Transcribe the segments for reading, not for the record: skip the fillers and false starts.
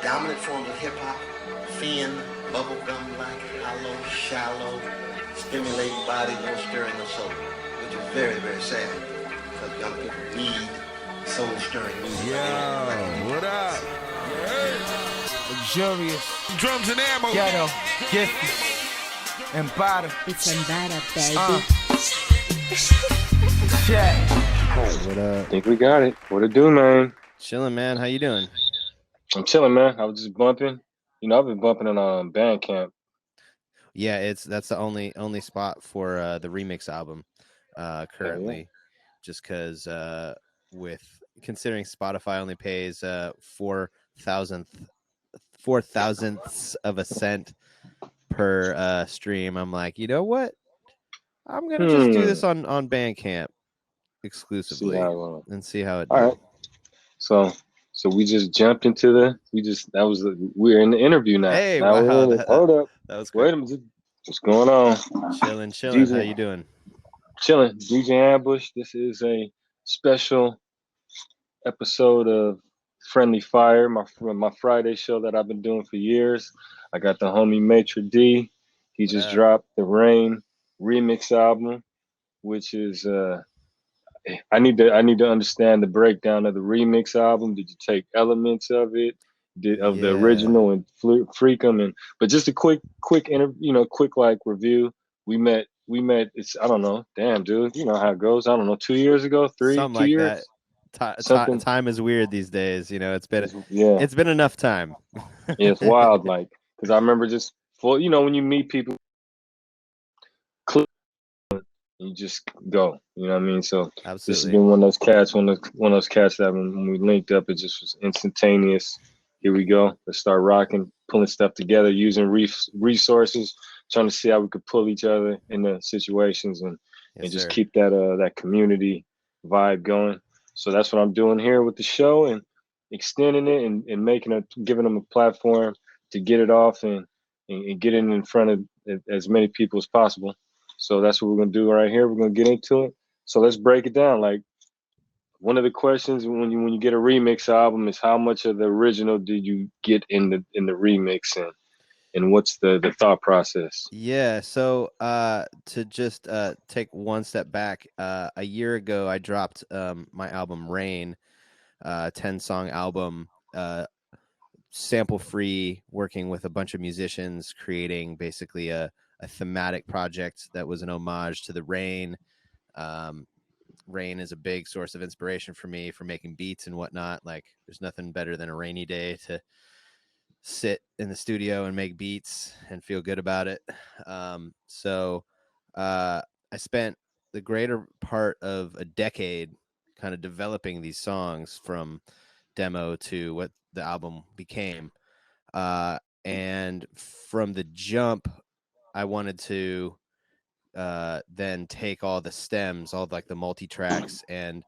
dominant forms of hip-hop, thin, bubblegum-like, hollow, shallow, stimulating body, no stirring, no soul, which is very, very sad because young people need soul-stirring music. Yo, what up? Luxurious. Drums and ammo. Ghetto. Gifted. Embada. It's Embada, baby. Check. What up? I think we got it. What it do, man? Chilling, man. How you doing? I'm chilling, man. I was just bumping. You know, I've been bumping on Bandcamp. Yeah, that's the only spot for the remix album currently, just because with considering Spotify only pays 4 thousandths of a cent per stream, I'm like, you know what? I'm gonna just do this on Bandcamp exclusively and see how it does. All right. So we just jumped into we're in the interview now. Hey, now wow, hold up. That was Wait a minute. What's going on? Chilling. DJ. How you doing? Chilling. DJ Ambush. This is a special episode of Friendly Fire, my Friday show that I've been doing for years. I got the homie Maitre D. He just dropped the Rain remix album, which is I need to understand the breakdown of the remix album. Did you take elements of it, of the original and freak them? But just a quick like review. We met. It's I don't know. Damn, dude. You know how it goes. I don't know. 2 years ago, Something 2 like years. That. Time is weird these days. You know, it's been enough time. Yeah, it's wild. Like, because I remember just full. You know, when you meet people, you just go. You know what I mean? So Absolutely. This has been one of those cats. One of those cats that when we linked up, it just was instantaneous. Here we go. Let's start rocking, pulling stuff together, using resources, trying to see how we could pull each other in the situations and just keep that community vibe going. So that's what I'm doing here with the show and extending it and giving them a platform to get it off and get it in front of as many people as possible. So that's what we're going to do right here. We're going to get into it. So let's break it down. Like, one of the questions when you get a remix album is how much of the original did you get in the remix and what's the thought process? Yeah. So to just take one step back, a year ago I dropped my album Rain, 10-song album, sample free, working with a bunch of musicians, creating basically a thematic project that was an homage to the rain. Rain is a big source of inspiration for me for making beats and whatnot. Like, there's nothing better than a rainy day to sit in the studio and make beats and feel good about it. So I spent the greater part of a decade kind of developing these songs from demo to what the album became. And from the jump, I wanted to then take all the stems, all like the multi-tracks, and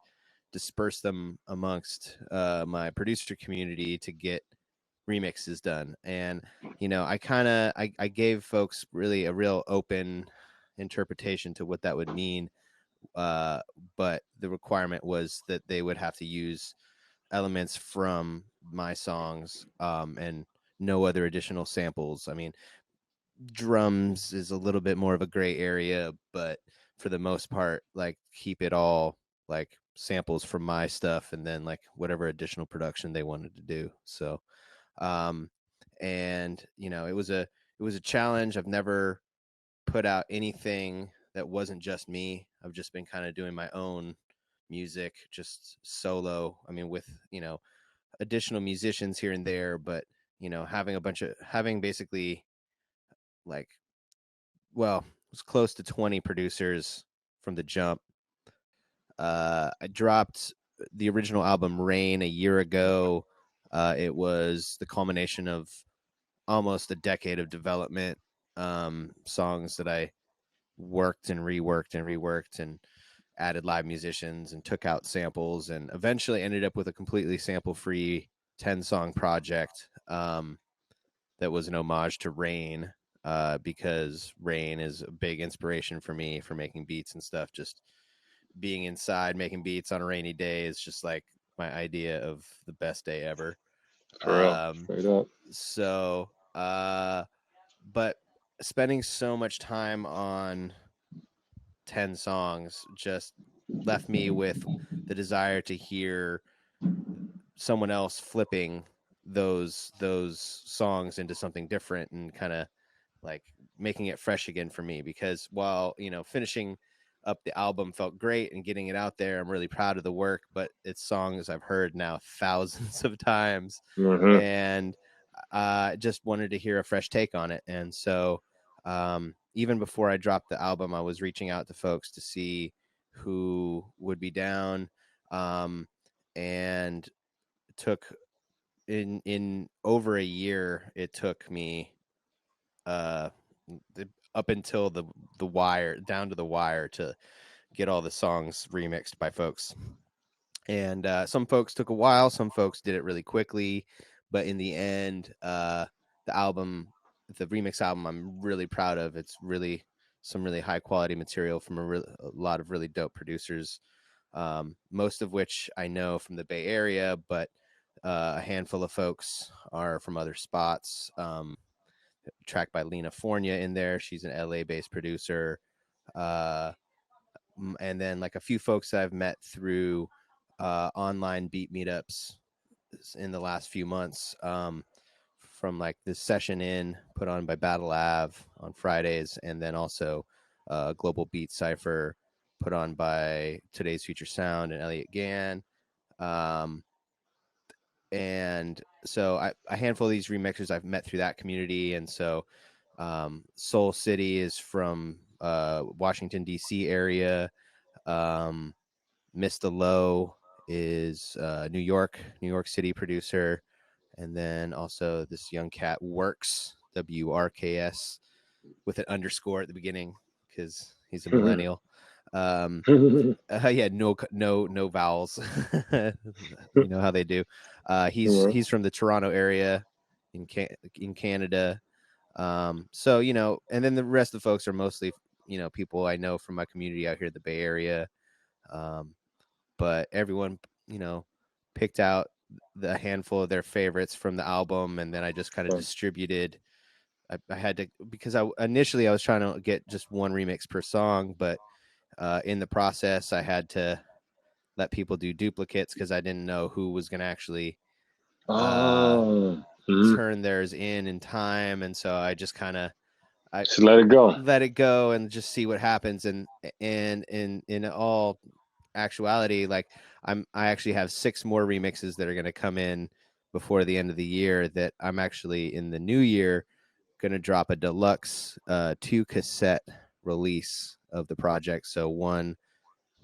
disperse them amongst my producer community to get remixes done. And, you know, I gave folks really a real open interpretation to what that would mean. But the requirement was that they would have to use elements from my songs and no other additional samples. I mean, drums is a little bit more of a gray area, but for the most part, like, keep it all like samples from my stuff and then like whatever additional production they wanted to do. So and you know, it was a challenge. I've never put out anything that wasn't just me. I've just been kind of doing my own music, just solo. I mean, with, you know, additional musicians here and there, but, you know, having basically like, well, it was close to 20 producers from the jump. I dropped the original album Rain a year ago. It was the culmination of almost a decade of development, songs that I worked and reworked and added live musicians and took out samples, and eventually ended up with a completely sample-free 10-song project that was an homage to Rain, because Rain is a big inspiration for me for making beats and stuff. Just being inside making beats on a rainy day is just like my idea of the best day ever. For real. Um, Straight up. so, but spending so much time on 10 songs just left me with the desire to hear someone else flipping those songs into something different and kind of like making it fresh again for me, because while, you know, finishing up the album felt great and getting it out there, I'm really proud of the work, but it's songs I've heard now thousands of times, Mm-hmm. and just wanted to hear a fresh take on it. And so even before I dropped the album, I was reaching out to folks to see who would be down, and took in over a year, it took me up until the wire, down to the wire, to get all the songs remixed by folks. And some folks took a while, some folks did it really quickly, but in the end, the remix album, I'm really proud of. It's really some really high quality material from a lot of really dope producers, most of which I know from the Bay Area, but a handful of folks are from other spots. Track by Lena Fornia in there. She's an LA based producer. And then like a few folks that I've met through online beat meetups in the last few months, from like this Session In put on by Battle Ave on Fridays, and then also Global Beat Cypher put on by Today's Future Sound and Elliot Gann. And so a handful of these remixers I've met through that community. And so Soul City is from Washington, D.C. area. Mr. Low is New York City producer. And then also this young cat Works, WRKS, with an underscore at the beginning because he's a millennial. Yeah, no vowels. You know how they do. He's from the Toronto area in Canada. So, you know, and then the rest of the folks are mostly, you know, people I know from my community out here in the Bay Area. But everyone, you know, picked out the handful of their favorites from the album, and then I just kind of distributed. I had to, because initially I was trying to get just one remix per song, but in the process I had to let people do duplicates because I didn't know who was going to actually turn theirs in time. And so I just kind of just let it go and just see what happens. And in all actuality, like I actually have 6 more remixes that are going to come in before the end of the year, that I'm actually in the new year going to drop a deluxe 2 cassette release of the project. So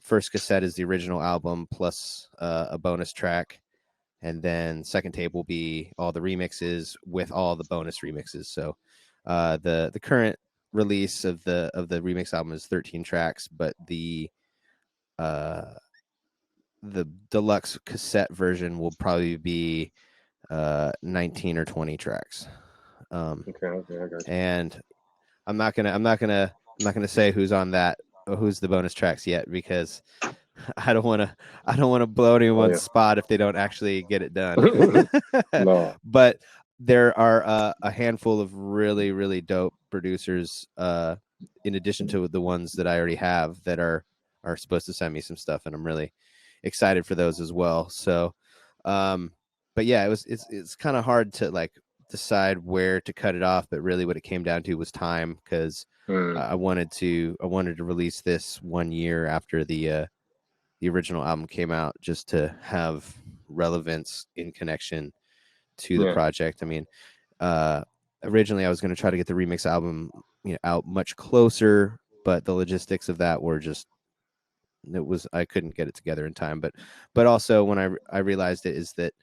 first cassette is the original album plus a bonus track, and then second tape will be all the remixes with all the bonus remixes. So the current release of the remix album is 13 tracks, but the deluxe cassette version will probably be 19 or 20 tracks. Okay, I got you. And I'm not gonna say who's on that, or who's the bonus tracks yet, because I don't want to blow anyone's spot if they don't actually get it done. No. But there are a handful of really, really dope producers, in addition to the ones that I already have, that are supposed to send me some stuff, and I'm really excited for those as well. So, but yeah, it's kind of hard to like decide where to cut it off, but really what it came down to was time, because I wanted to release this 1 year after the original album came out, just to have relevance in connection to the project. I mean, originally I was going to try to get the remix album, you know, out much closer, but the logistics of that were just, I couldn't get it together in time. But also when I realized it, is that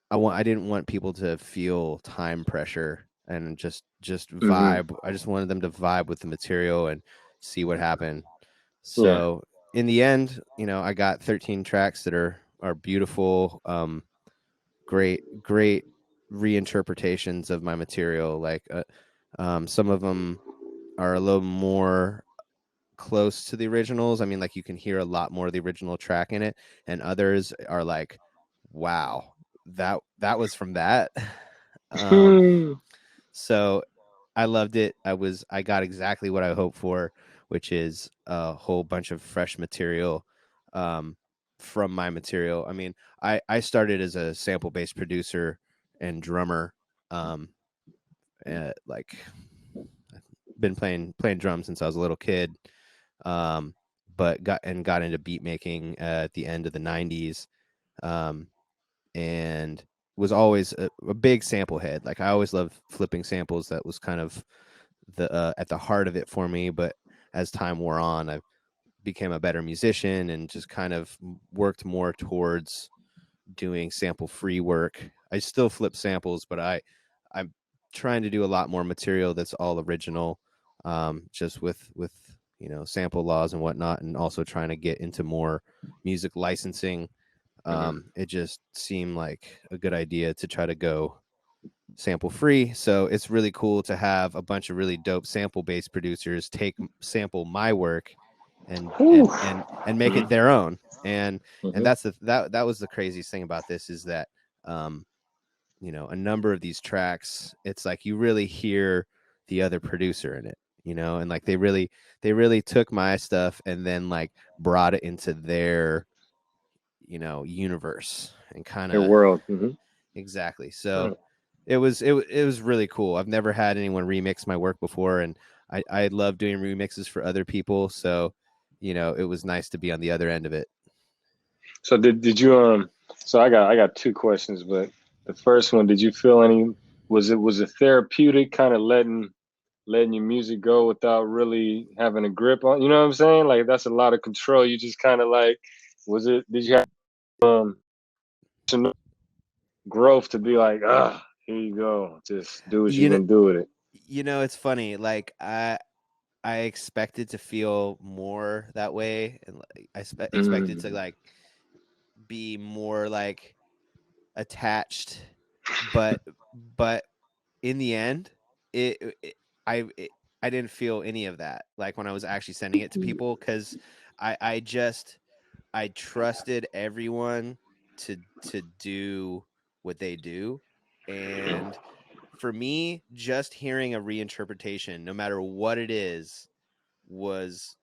I didn't want people to feel time pressure and just vibe. I just wanted them to vibe with the material and see what happened. So in the end, you know, I got 13 tracks that are beautiful, great reinterpretations of my material. Like some of them are a little more close to the originals. I mean, like you can hear a lot more of the original track in it, and others are like, wow, that was from that. So I loved it. I got exactly what I hoped for, which is a whole bunch of fresh material from my material. I mean, I started as a sample based producer and drummer. Like been playing drums since I was a little kid. But got into beat making at the end of the 90s. And was always a big sample head. Like I always loved flipping samples. That was kind of the at the heart of it for me. But as time wore on, I became a better musician and just kind of worked more towards doing sample free work. I still flip samples, but I'm trying to do a lot more material that's all original, just with sample laws and whatnot, and also trying to get into more music licensing. It just seemed like a good idea to try to go sample free. So it's really cool to have a bunch of really dope sample based producers sample my work and make it their own. And that's that was the craziest thing about this, is that a number of these tracks, it's like you really hear the other producer in it, and like they really took my stuff and then like brought it into their universe and kind Their of world. exactly. So it was really cool. I've never had anyone remix my work before, and I love doing remixes for other people. So it was nice to be on the other end of it. So did you so I got two questions, but the first one, did you feel was it therapeutic, kind of letting your music go without really having a grip on, you know what I'm saying? Like that's a lot of control. You just kind of like, did you have some growth to be like, here you go, just do what you're gonna do with it? It's funny. Like I expected to feel more that way, and like, I expected to like be more like attached, but in the end, I didn't feel any of that. Like when I was actually sending it to people, because I trusted everyone to do what they do, and for me, just hearing a reinterpretation, no matter what it is, was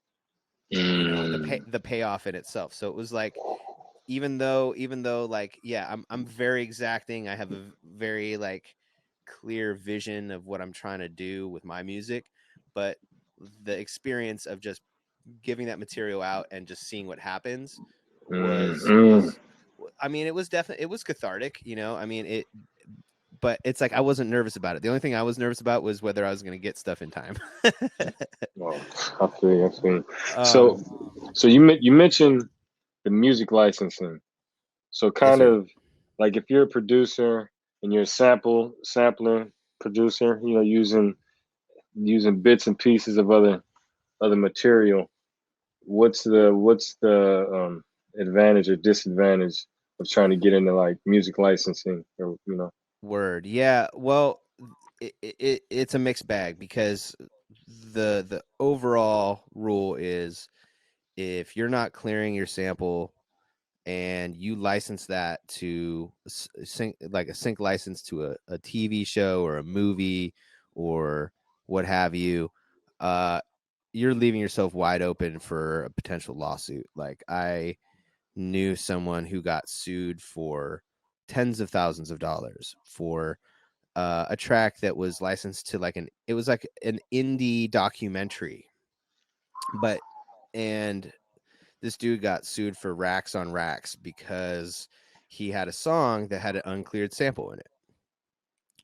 the payoff in itself. So it was like, even though like, yeah, I'm very exacting. I have a very like clear vision of what I'm trying to do with my music, but the experience of just giving that material out and just seeing what happens was I mean, it was cathartic, I mean, but it's like I wasn't nervous about it. The only thing I was nervous about was whether I was going to get stuff in time. Well, I feel. So you mentioned the music licensing. So kind of like if you're a producer and you're a sampler producer, using bits and pieces of other material, what's the advantage or disadvantage of trying to get into like music licensing, or Word. Yeah. Well, it's a mixed bag, because the overall rule is, if you're not clearing your sample and you license that to like a sync license to a TV show or a movie or what have you, you're leaving yourself wide open for a potential lawsuit. Like I knew someone who got sued for tens of thousands of dollars for a track that was licensed to it was like an indie documentary, and this dude got sued for racks on racks because he had a song that had an uncleared sample in it.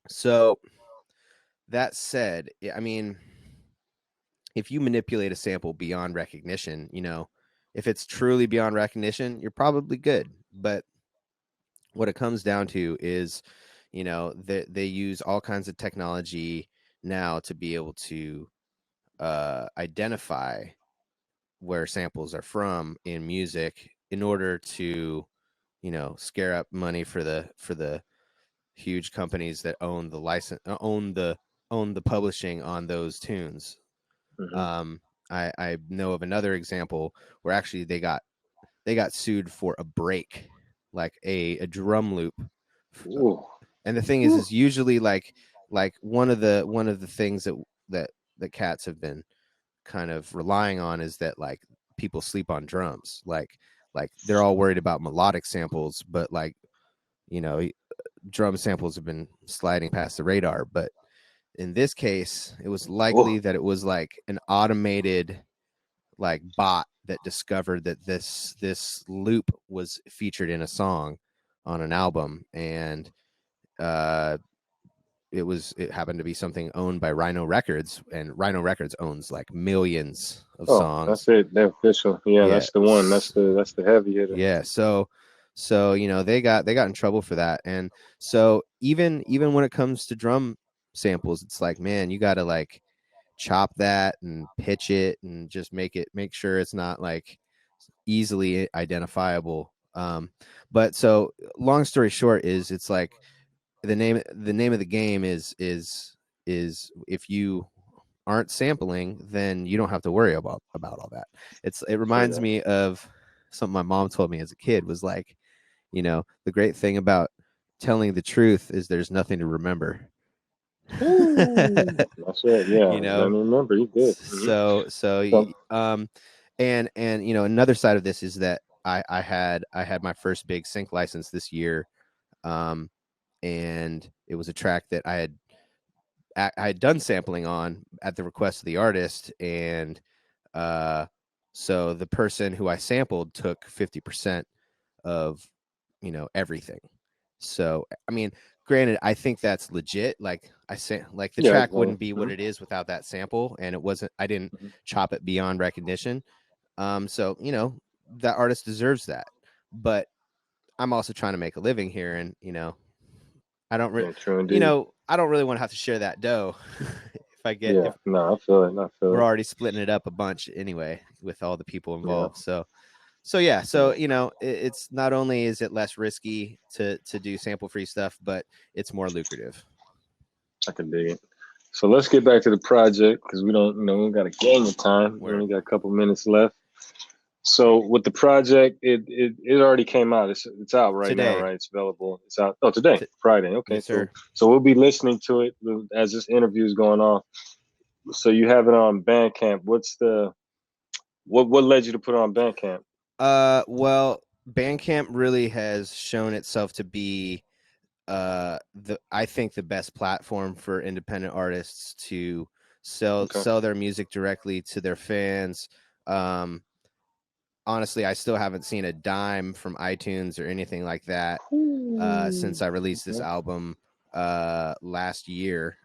So that said, I mean, if you manipulate a sample beyond recognition, if it's truly beyond recognition, you're probably good. But what it comes down to is, they use all kinds of technology now to be able to identify where samples are from in music in order to, scare up money for the huge companies that own the license, own the publishing on those tunes. I know of another example where actually they got sued for a break, like a drum loop Ooh. And the thing is usually like one of the things that the cats have been kind of relying on is that like people sleep on drums. Like they're all worried about melodic samples, but like, you know, drum samples have been sliding past the radar. But in this case, it was likely that it was like an automated like bot that discovered that this loop was featured in a song on an album, and it happened to be something owned by Rhino Records, and Rhino Records owns like millions of songs. That's it. They're official. Yeah, that's the one. That's the heavy hitter. Yeah. So you know, they got in trouble for that. And so even when it comes to drum samples, it's like, man, you got to like chop that and pitch it and just make sure it's not like easily identifiable. But so long story short is it's like the name of the game is if you aren't sampling, then you don't have to worry about all that. It reminds me of something my mom told me as a kid, was like, you know, the great thing about telling the truth is there's nothing to remember. That's it. Yeah. You know, I remember you did. So and you know, another side of this is that I had my first big sync license this year. And it was a track that I had done sampling on at the request of the artist, and so the person who I sampled took 50% of, you know, everything. So I mean, granted, I think that's legit. Like I say, like the track wouldn't be what it is without that sample, and I didn't chop it beyond recognition. So you know, that artist deserves that. But I'm also trying to make a living here, and you know, I don't really, you know, I don't really want to have to share that dough. If I get, I feel it. We're already splitting it up a bunch anyway with all the people involved. So yeah, so you know, it's not only is it less risky to do sample free stuff, but it's more lucrative. I can dig it. So let's get back to the project, because we don't, you know, we got a gang of time. We only got a couple minutes left. So with the project, it already came out. It's out right now, right? It's available. It's out. Oh, today, Friday. Okay, yes, sir. So we'll be listening to it as this interview is going on. So you have it on Bandcamp. What's the what led you to put it on Bandcamp? Well, Bandcamp really has shown itself to be I think the best platform for independent artists to sell their music directly to their fans. Honestly, I still haven't seen a dime from iTunes or anything like that since I released this album last year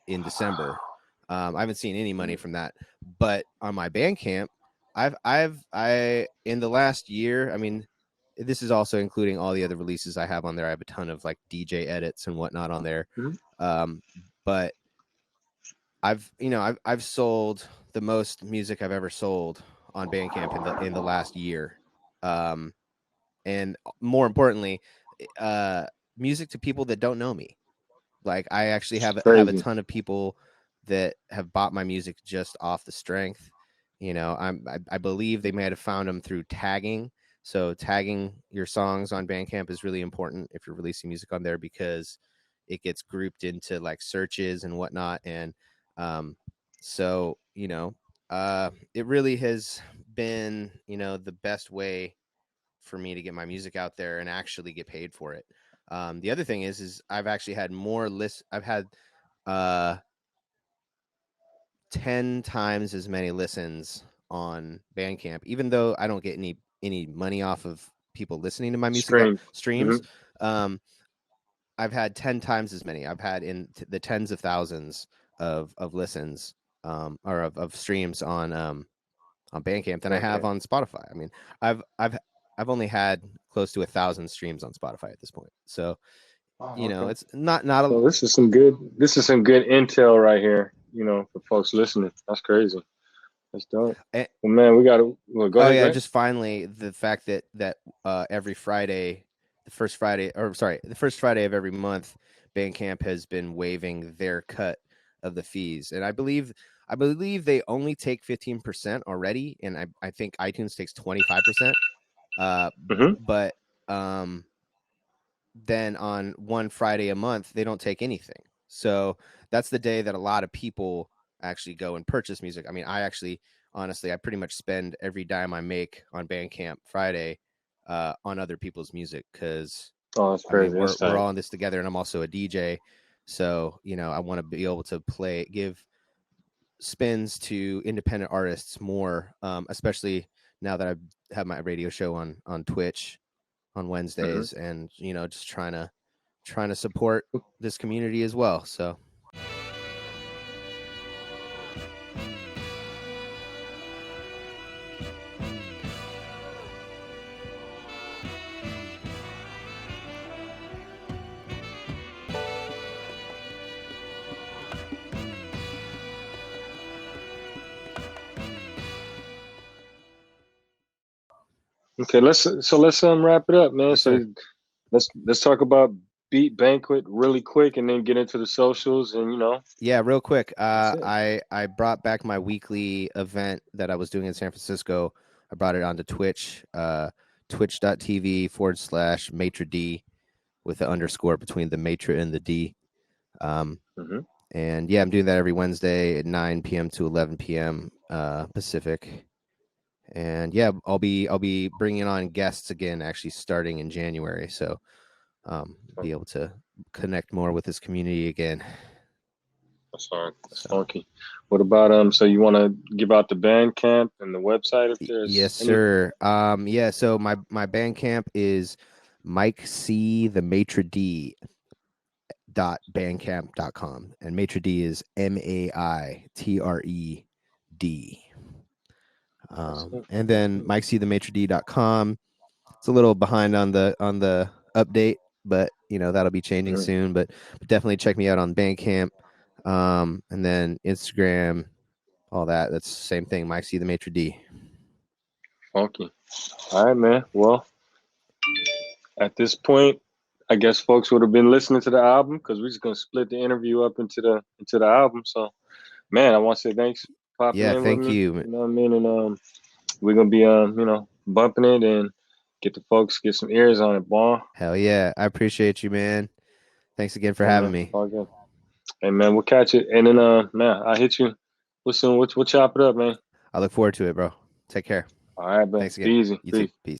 in December. I haven't seen any money from that, but on my Bandcamp, I in the last year, I mean, this is also including all the other releases I have on there. I have a ton of like DJ edits and whatnot on there. But I've sold the most music I've ever sold on Bandcamp in the last year. And more importantly, music to people that don't know me. Like I actually have a ton of people that have bought my music just off the strength. You know, I believe they may have found them through tagging. So tagging your songs on Bandcamp is really important if you're releasing music on there, because it gets grouped into like searches and whatnot. And so, you know, it really has been, you know, the best way for me to get my music out there and actually get paid for it. The other thing is I've actually had more lists. I've had 10 times as many listens on Bandcamp, even though I don't get any money off of people listening to my music streams. I've had 10 times as many. I've had in the tens of thousands of listens or of streams on Bandcamp than I have on Spotify. I mean, I've only had close to 1,000 streams on Spotify at this point. So, you know, it's not a. Well, this is some good intel right here, you know, for folks listening. That's crazy. That's dope. Well, man, we got to go ahead. Yeah, just finally the fact that every Friday, the first Friday of every month, Bandcamp has been waiving their cut of the fees, and I believe they only take 15% already, and I think iTunes takes 25%. But then on one Friday a month, they don't take anything. So that's the day that a lot of people actually go and purchase music. I mean, honestly, I pretty much spend every dime I make on Bandcamp Friday on other people's music, because Oh, that's I mean, crazy. That's we're tight. all in this together, and I'm also a DJ. So, I want to be able to give spins to independent artists more, especially now that I have my radio show on Twitch on Wednesdays, and just trying to support this community as well. So Okay, let's wrap it up, man. Yes, So sir. let's talk about Beat Banquet really quick, and then get into the socials, and Yeah, real quick. that's it. I brought back my weekly event that I was doing in San Francisco. I brought it onto Twitch, twitch.tv/Maitre D, with the underscore between the Maitre and the D. And yeah, I'm doing that every Wednesday at 9 p.m. to 11 p.m. Pacific. And yeah, I'll be bringing on guests again, actually starting in January. So be able to connect more with this community again. That's fine. That's funky. What about so you want to give out the Bandcamp and the website if there's Yes, sir. Yeah, so my Bandcamp is Mike C the Maitre D .bandcamp.com, and Maitre D is MAITRED. And then MikeCTheMaitre.com. It's a little behind on the update, but that'll be changing soon. But definitely check me out on Bandcamp, and then Instagram, all that. That's the same thing. Mike C the Maitre D. Funky. All right, man. Well, at this point, I guess folks would have been listening to the album, because we're just gonna split the interview up into the album. So, man, I want to say thanks for popping in thank with me. you. You know what I mean? And we're gonna be bumping it and get some ears on it, boy. Hell yeah, I appreciate you, man. Thanks again for having me. All good. Hey, man, we'll catch it, and then man, I'll hit you. We'll chop it up, man. I look forward to it, bro. Take care. All right, man. Thanks again. Be easy. You too. Peace.